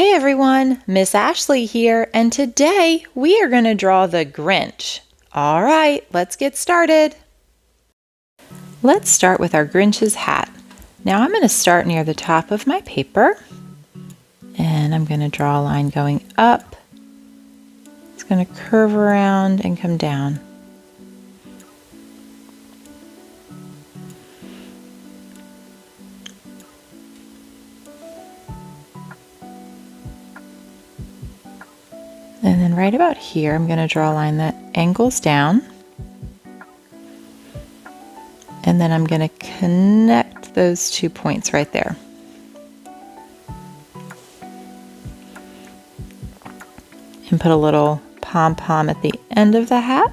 Hey everyone, Miss Ashley here, and today we are going to draw the Grinch. All right, let's get started. Let's start with our Grinch's hat. Now I'm going to start near the top of my paper, and I'm going to draw a line going up. It's going to curve around and come down. And then right about here, I'm going to draw a line that angles down. And then I'm going to connect those 2 points right there. And put a little pom-pom at the end of the hat.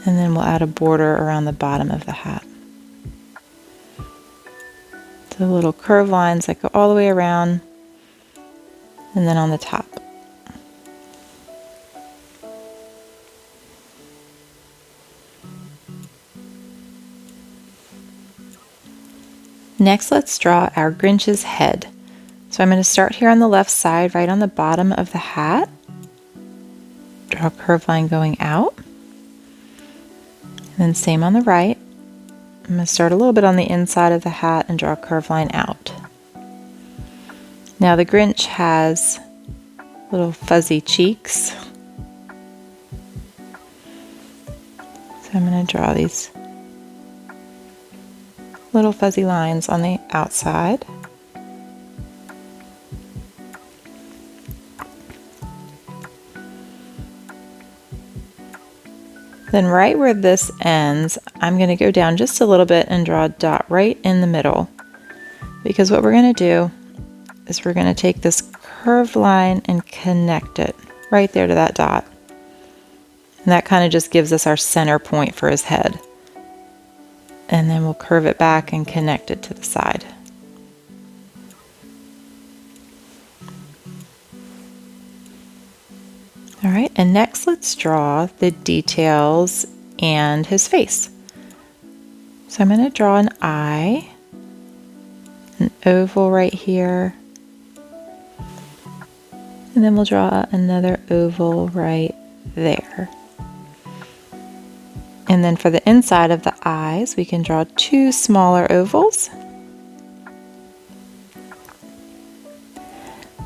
And then we'll add a border around the bottom of the hat. So little curved lines that go all the way around, and then on the top. Next, let's draw our Grinch's head. So I'm going to start here on the left side, right on the bottom of the hat. Draw a curved line going out. And then same on the right. I'm going to start a little bit on the inside of the hat and draw a curved line out. Now the Grinch has little fuzzy cheeks. So I'm going to draw these little fuzzy lines on the outside. Then right where this ends, I'm going to go down just a little bit and draw a dot right in the middle. Because what we're going to do is we're going to take this curved line and connect it right there to that dot. And that kind of just gives us our center point for his head. And then we'll curve it back and connect it to the side. All right, and next let's draw the details and his face. So I'm going to draw an eye, an oval right here, and then we'll draw another oval right there. And then for the inside of the eyes, we can draw 2 smaller ovals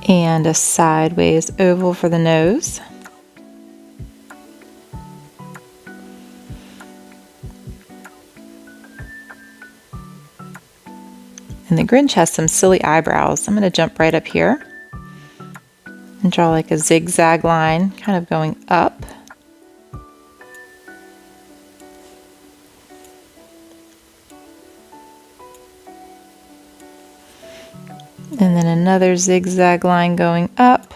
and a sideways oval for the nose. And the Grinch has some silly eyebrows. I'm going to jump right up here and draw like a zigzag line kind of going up. And then another zigzag line going up.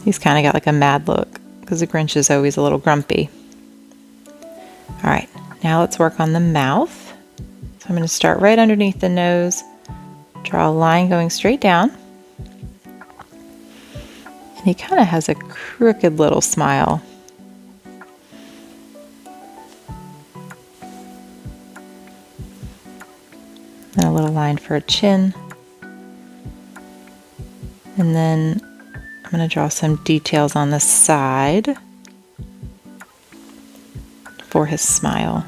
He's kind of got like a mad look because the Grinch is always a little grumpy. All right, now let's work on the mouth. So I'm going to start right underneath the nose, draw a line going straight down. And he kind of has a crooked little smile. And a little line for a chin. And then I'm going to draw some details on the side for his smile.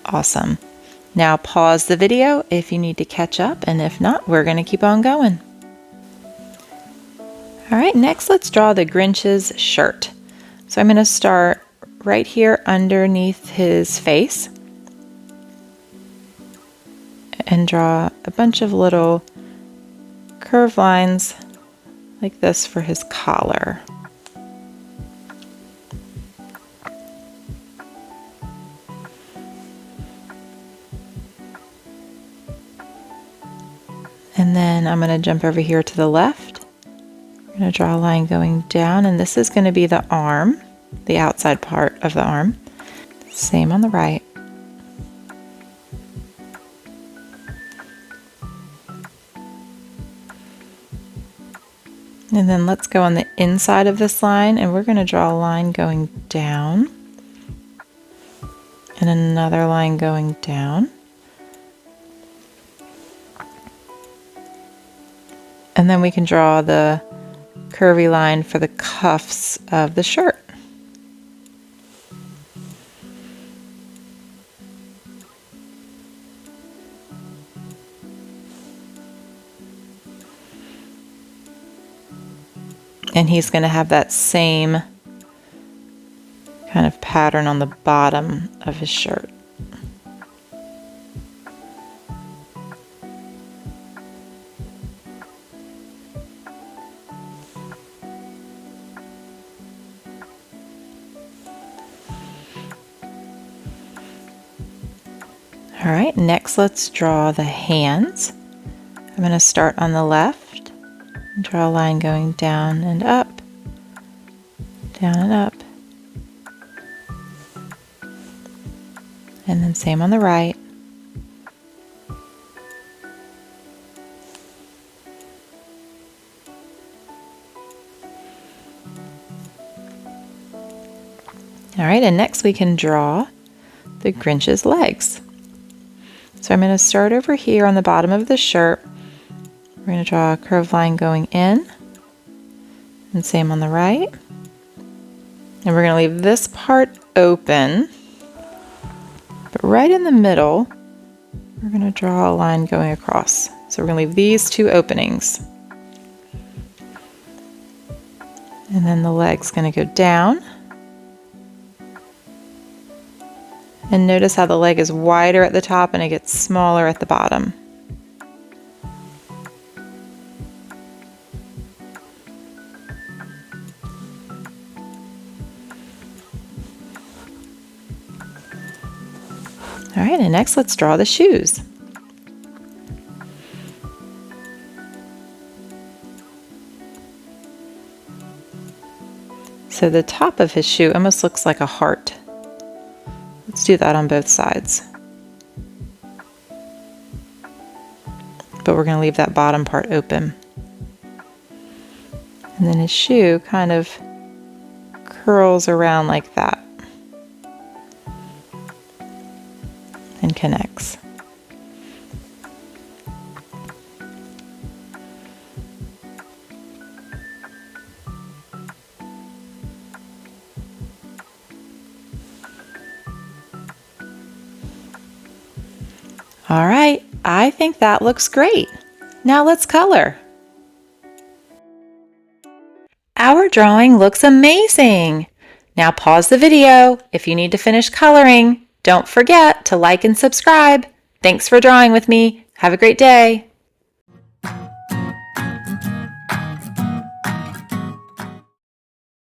Awesome. Now pause the video if you need to catch up, and if not, we're going to keep on going. All right, next let's draw the Grinch's shirt. So I'm going to start right here underneath his face and draw a bunch of little curved lines like this for his collar. And then I'm going to jump over here to the left. I'm going to draw a line going down, and this is going to be the arm, the outside part of the arm. Same on the right. And then let's go on the inside of this line, and we're going to draw a line going down and another line going down. And then we can draw the curvy line for the cuffs of the shirt. And he's going to have that same kind of pattern on the bottom of his shirt. All right, next let's draw the hands. I'm going to start on the left and draw a line going down and up, down and up. And then same on the right. All right, and next we can draw the Grinch's legs. So I'm going to start over here on the bottom of the shirt. We're going to draw a curved line going in, and same on the right. And we're going to leave this part open, but right in the middle, we're going to draw a line going across. So we're going to leave these two openings. And then the leg's going to go down. And notice how the leg is wider at the top and it gets smaller at the bottom. All right, and next let's draw the shoes. So the top of his shoe almost looks like a heart. Let's do that on both sides. But we're going to leave that bottom part open. And then his shoe kind of curls around like that and connects. All right, I think that looks great. Now let's color. Our drawing looks amazing. Now pause the video. If you need to finish coloring, don't forget to like and subscribe. Thanks for drawing with me. Have a great day.